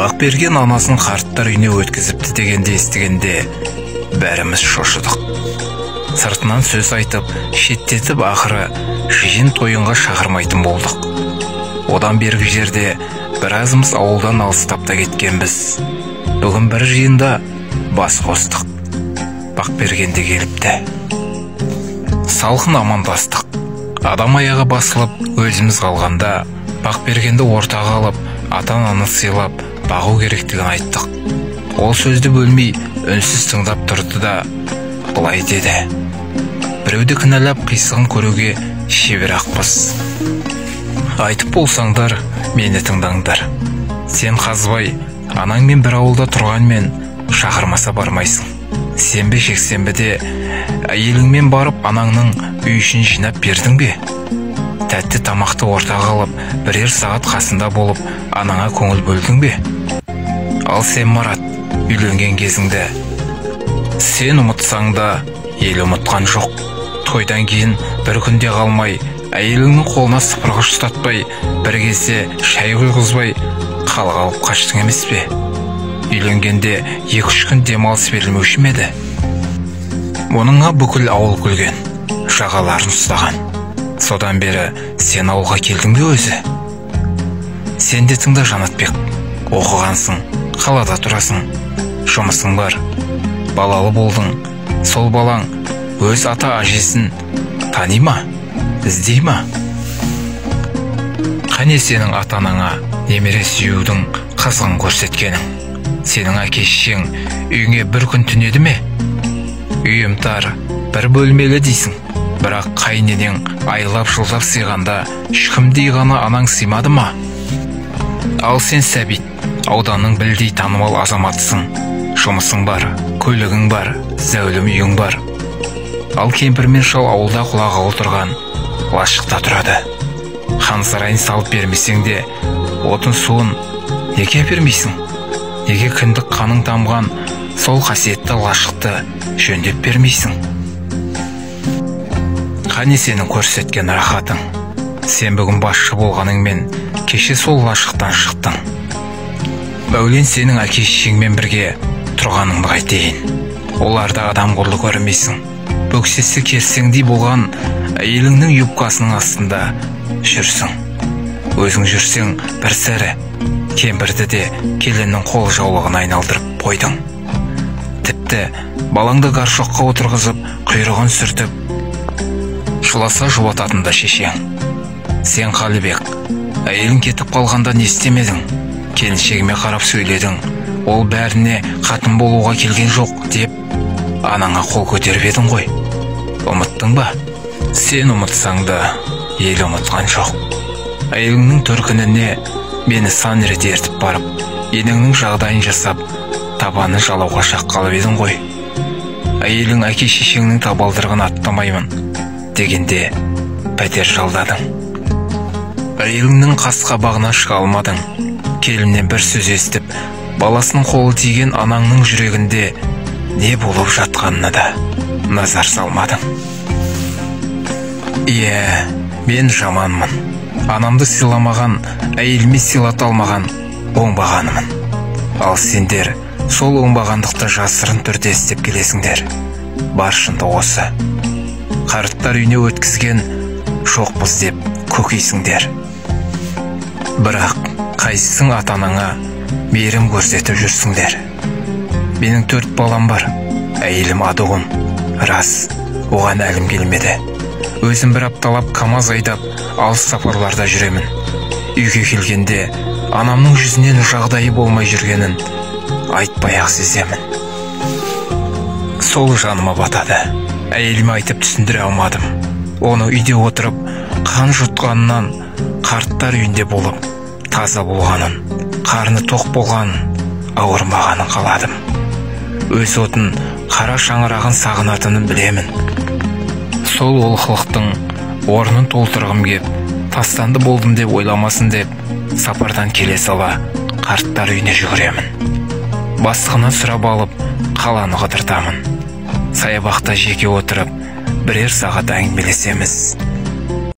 Бақберген анасын қарттар үйіне өткізіпті дегенде естігенде бәріміз шошыдық. Сыртынан сөз айтып, шеттетіп ақыры жиын тойынға шақырмайтын болдық. Одан бергі жерде біразымыз ауылдан алыстап та кеткенбіз. Бүгін бір жиында бас қостық. Бақберген де келіпті. Салқын амандастық. Адам аяғы басылып өзіміз қалғанда Бақбергенді ортаға алып, ата-ананы сыйлап, бағу керектігін айттық. Ол сөзді бөлмей үнсіз тыңдап тұрды да былай деді: біреуді кінәлап қисығын көруге шеберақпыз. Айтып болсаңдар, мені тыңдаңдар. Сен Қазбай, анаңмен бір ауылда тұрғанмен шақырмаса бармайсың. Сенбе жексенбіде әйеліңмен барып анаңның үй ішін жинап бердің бе? Тәтті тамақты ортаға алып, бірер сағат қасында болып, анаңа көңіл бөлдің бе? Ал сен, Марат, үйленген кезіңді сен ұмытсаң да, ел ұмытқан жоқ. Тойдан кейін бір күнде қалмай, әйеліңнің қолына сыпырғыш ұстатпай, бір кезде шай құйғызбай қалға алып қаштың емес пе? Үйленгенде 2-3 күн демалыс берілмеуші ме еді? Оныңа бүкіл ауыл күлген, жағаларын ұстаған. Содан бері сен ауылға келдің бе өзі? Сен де тыңда, Жанатбек, оқығансың, қалада тұрасың, жұмысың бар, балалы болдың. Сол балаң өз ата-әжесін тани ма, іздей ма? Қане сенің ата-анаңа немере сүюдің қызығын көрсеткенің? Сенің әке-шешең үйіңе бір күн түнеді ме? Үйім тар, бір бөлмелі дейсің. Бірақ қайненең айлап жылдап сыйғанда ешкімдей ғана анаң сыймады ма? Ал сен Сәбит, ауданның білдей танымал азаматысың. Жұмысың бар, көлігің бар, зәулім үйің бар. Ал кемпір мен шал ауылда құлағалы тұрған лашықта тұрады. Хан сарайын салып бермесең де, отын суын неге бермейсің? Неге кіндік қаның тамған сол қасиетті лашықты жөндеп бермейсің? Қане сенің көрсеткен рахатың? Сен бүгін басшы болғаныңмен кеше сол лашықтан шықтың. Мәулен сенің әке-шешеңмен бірге тұрғаныңды қайтейін. Оларда адам құрлы көрмейсің. Бөксесі керсеңдей болған әйеліңнің юбкасының астында жүрсің. Өзің жүрсең бір сәрі, кемпірді де келіннің қол жаулығына айналдырып қойдың. Тіпті балаңды гаршоққа отырғызып, құйрығын сүртіп шуласа жұбататын да шешең. Сен, Қалибек, әйелің кетіп қалғанда не істемедің? Келіншегіме қарап сөйледің. Ол бәріне қатын болуға келген жоқ деп анаңа қол көтеріп едің ғой. Ұмыттың ба? Сен ұмытсаң да, ел ұмытқан жоқ. Әйеліңнің төркініне мені сан рет ертіп барып, енеңнің жағдайын жасап, табаны жалауға шаққалып едің ғой. Әйелің әке-шешеңнің табалдырығын аттамаймын дегенде пәтер жалдадың. Әйеліңнің қас-қабағына шыға алмадың. Келіннен бір сөз естіп, баласының қолы тиген анаңның жүрегінде не болып жатқанына да назар салмадың. Иә, мен жаманмын. Анамды сыйламаған, әйеліме сыйлата алмаған оңбағанымын. Ал сендер сол оңбағандықты жасырын түрде істеп келесіңдер. Бар шынды осы. Қарттар үйіне өткізген жоқпыз деп көкейсіңдер. Бірақ қайсың ата-анаңа мейірім көрсетіп жүрсіңдер. Менің 4 балам бар. Әйелім адуым. Рас, оған әлім келмеді. Өзім бір апталап КамАЗ айдап, алыс сапарларда жүремін. Үйге келгенде анамның жүзінен жағдайы болмай жүргенін айтпай-ақ сеземін. Сол жаныма батады. Әйеліме айтып түсіндіре алмадым. Оны үйде отырып, қан жұтқанынан, қарттар үйінде болып, таза болғанын, қарны тоқ болғанын, ауырмағанын қаладым. Өз отын қара шаңырағын сағынатынын білемін. Сол олқылықтың орнын толтырғым кеп, тастанды болдым деп ойламасын деп, сапардан келе сала қарттар үйіне жүгіремін. Бастығынан сұрап алып, қаланы қыдыртамын. Саябақта жеке отырып, бірер сағат әңгімелесеміз.